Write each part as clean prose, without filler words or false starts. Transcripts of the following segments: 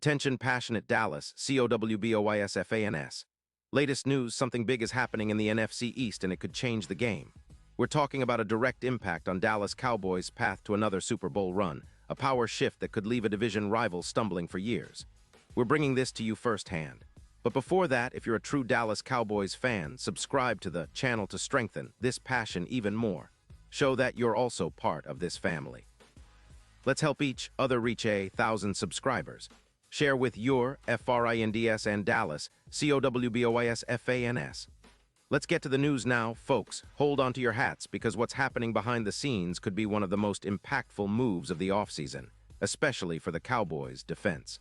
Attention passionate Dallas, Cowboys. Latest news, something big is happening in the NFC East and it could change the game. We're talking about a direct impact on Dallas Cowboys' path to another Super Bowl run, a power shift that could leave a division rival stumbling for years. We're bringing this to you firsthand. But before that, if you're a true Dallas Cowboys fan, subscribe to the channel to strengthen this passion even more. Show that you're also part of this family. Let's help each other reach 1,000 subscribers. Share with your FRINDS and Dallas, COWBOYSFANS. Let's get to the news now, folks. Hold on to your hats because what's happening behind the scenes could be one of the most impactful moves of the offseason, especially for the Cowboys' defense.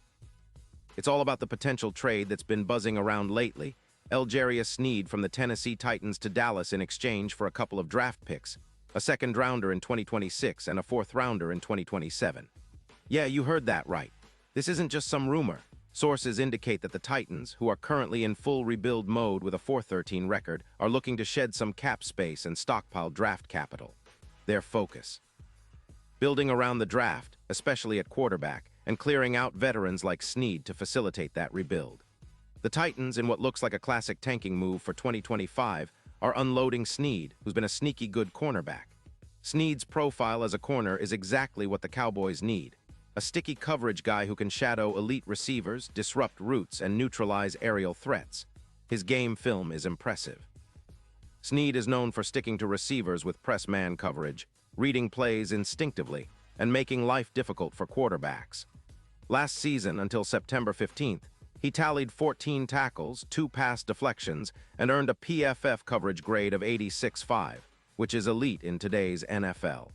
It's all about the potential trade that's been buzzing around lately. L'Jarius Sneed from the Tennessee Titans to Dallas in exchange for a couple of draft picks, a second-rounder in 2026 and a fourth-rounder in 2027. Yeah, you heard that right. This isn't just some rumor. Sources indicate that the Titans, who are currently in full rebuild mode with a 4-13 record, are looking to shed some cap space and stockpile draft capital. Their focus: building around the draft, especially at quarterback, and clearing out veterans like Sneed to facilitate that rebuild. The Titans, in what looks like a classic tanking move for 2025, are unloading Sneed, who's been a sneaky good cornerback. Sneed's profile as a corner is exactly what the Cowboys need. A sticky coverage guy who can shadow elite receivers, disrupt routes, and neutralize aerial threats. His game film is impressive. Sneed is known for sticking to receivers with press man coverage, reading plays instinctively, and making life difficult for quarterbacks. Last season, until September 15th, he tallied 14 tackles, 2 pass deflections, and earned a PFF coverage grade of 86.5, which is elite in today's NFL.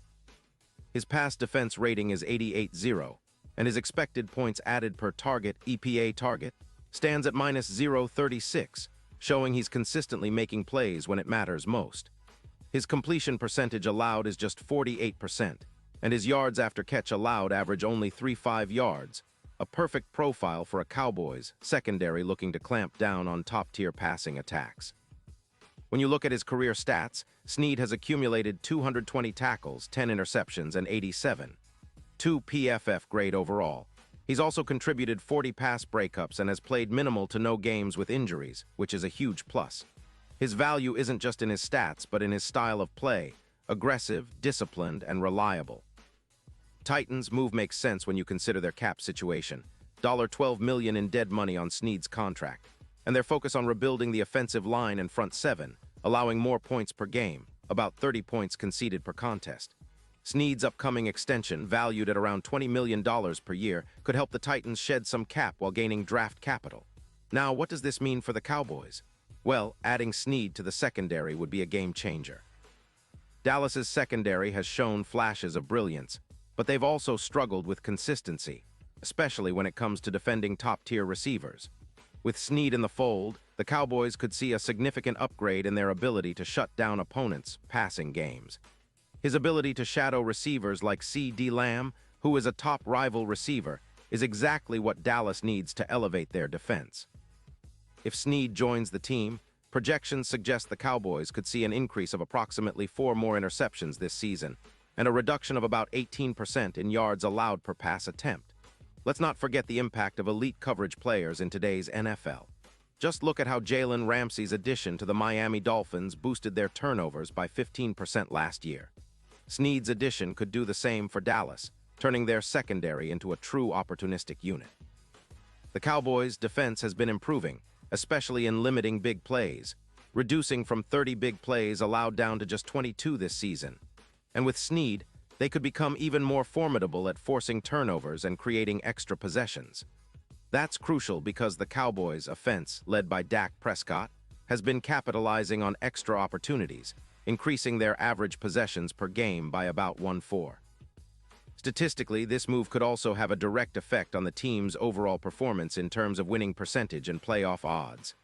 His pass defense rating is 88.0, and his expected points added per target (EPA target) stands at -0.36, showing he's consistently making plays when it matters most. His completion percentage allowed is just 48%, and his yards after catch allowed average only 3.5 yards, a perfect profile for a Cowboys secondary looking to clamp down on top-tier passing attacks. When you look at his career stats, Sneed has accumulated 220 tackles, 10 interceptions, and 2 PFF grade overall. He's also contributed 40 pass breakups and has played minimal to no games with injuries, which is a huge plus. His value isn't just in his stats, but in his style of play: aggressive, disciplined, and reliable. Titans' move makes sense when you consider their cap situation. $12 million in dead money on Sneed's contract, and their focus on rebuilding the offensive line and front seven, allowing more points per game, about 30 points conceded per contest. Sneed's upcoming extension, valued at around $20 million per year, could help the Titans shed some cap while gaining draft capital. Now, what does this mean for the Cowboys? Well, adding Sneed to the secondary would be a game changer. Dallas's secondary has shown flashes of brilliance, but they've also struggled with consistency, especially when it comes to defending top-tier receivers. With Sneed in the fold, the Cowboys could see a significant upgrade in their ability to shut down opponents' passing games. His ability to shadow receivers like C.D. Lamb, who is a top rival receiver, is exactly what Dallas needs to elevate their defense. If Sneed joins the team, projections suggest the Cowboys could see an increase of approximately 4 more interceptions this season, and a reduction of about 18% in yards allowed per pass attempt. Let's not forget the impact of elite coverage players in today's NFL. Just look at how Jalen Ramsey's addition to the Miami Dolphins boosted their turnovers by 15% last year. Sneed's addition could do the same for Dallas, turning their secondary into a true opportunistic unit. The Cowboys' defense has been improving, especially in limiting big plays, reducing from 30 big plays allowed down to just 22 this season. And with Sneed, they could become even more formidable at forcing turnovers and creating extra possessions. That's crucial because the Cowboys' offense, led by Dak Prescott, has been capitalizing on extra opportunities, increasing their average possessions per game by about 1.4. Statistically, this move could also have a direct effect on the team's overall performance in terms of winning percentage and playoff odds.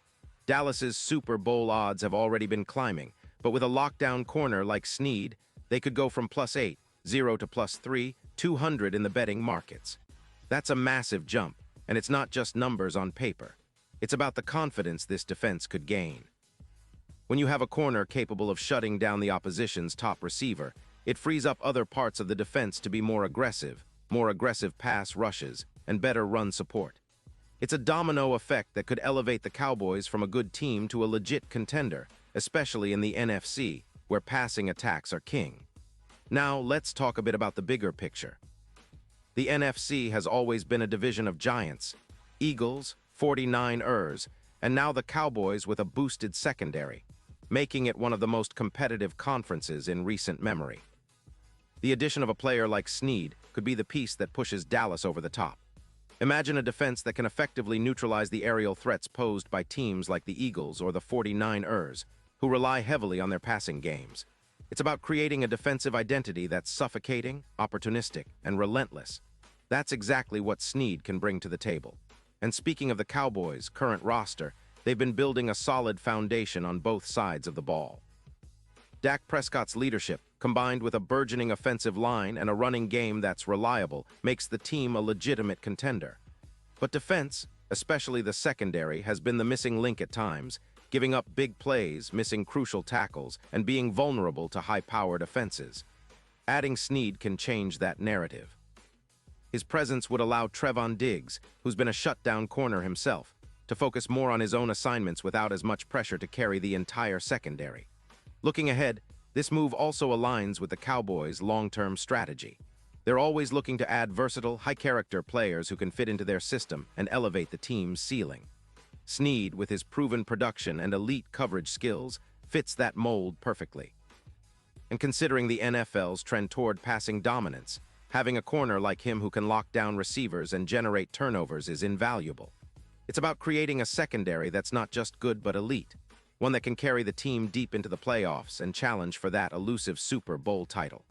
Dallas's Super Bowl odds have already been climbing, but with a lockdown corner like Sneed, they could go from +8, 0 to +3, 200 in the betting markets. That's a massive jump, and it's not just numbers on paper. It's about the confidence this defense could gain. When you have a corner capable of shutting down the opposition's top receiver, it frees up other parts of the defense to be more aggressive pass rushes, and better run support. It's a domino effect that could elevate the Cowboys from a good team to a legit contender, especially in the NFC, where passing attacks are king. Now, let's talk a bit about the bigger picture. The NFC has always been a division of giants: Eagles, 49ers, and now the Cowboys with a boosted secondary, making it one of the most competitive conferences in recent memory. The addition of a player like Snead could be the piece that pushes Dallas over the top. Imagine a defense that can effectively neutralize the aerial threats posed by teams like the Eagles or the 49ers, who rely heavily on their passing games. It's about creating a defensive identity that's suffocating, opportunistic, and relentless. That's exactly what Snead can bring to the table. And speaking of the Cowboys' current roster, they've been building a solid foundation on both sides of the ball. Dak Prescott's leadership, combined with a burgeoning offensive line and a running game that's reliable, makes the team a legitimate contender. But defense, especially the secondary, has been the missing link at times, giving up big plays, missing crucial tackles, and being vulnerable to high-powered offenses. Adding Snead can change that narrative. His presence would allow Trevon Diggs, who's been a shutdown corner himself, to focus more on his own assignments without as much pressure to carry the entire secondary. Looking ahead, this move also aligns with the Cowboys' long-term strategy. They're always looking to add versatile, high-character players who can fit into their system and elevate the team's ceiling. Snead, with his proven production and elite coverage skills, fits that mold perfectly. And considering the NFL's trend toward passing dominance, having a corner like him who can lock down receivers and generate turnovers is invaluable. It's about creating a secondary that's not just good but elite, one that can carry the team deep into the playoffs and challenge for that elusive Super Bowl title.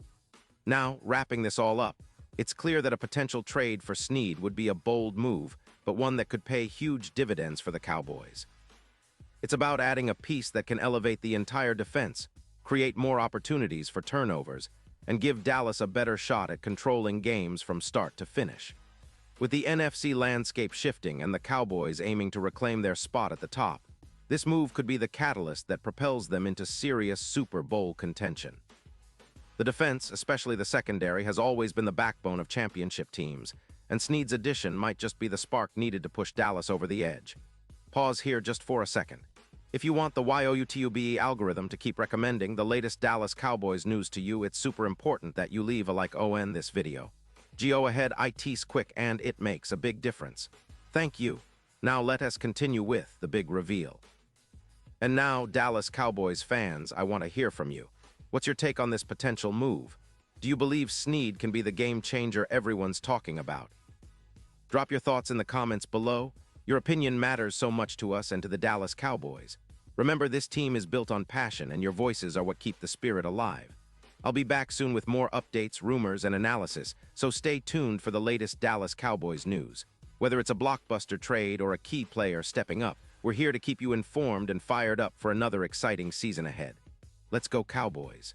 Now, wrapping this all up, it's clear that a potential trade for Snead would be a bold move, but one that could pay huge dividends for the Cowboys. It's about adding a piece that can elevate the entire defense, create more opportunities for turnovers, and give Dallas a better shot at controlling games from start to finish. With the NFC landscape shifting and the Cowboys aiming to reclaim their spot at the top, this move could be the catalyst that propels them into serious Super Bowl contention. The defense, especially the secondary, has always been the backbone of championship teams, and Snead's addition might just be the spark needed to push Dallas over the edge. Pause here just for a second. If you want the YouTube algorithm to keep recommending the latest Dallas Cowboys news to you, it's super important that you leave a like on this video. Go ahead, it's quick and it makes a big difference. Thank you. Now let us continue with the big reveal. And now, Dallas Cowboys fans, I want to hear from you. What's your take on this potential move? Do you believe Snead can be the game changer everyone's talking about? Drop your thoughts in the comments below. Your opinion matters so much to us and to the Dallas Cowboys. Remember, this team is built on passion, and your voices are what keep the spirit alive. I'll be back soon with more updates, rumors, and analysis, so stay tuned for the latest Dallas Cowboys news. Whether it's a blockbuster trade or a key player stepping up, we're here to keep you informed and fired up for another exciting season ahead. Let's go Cowboys!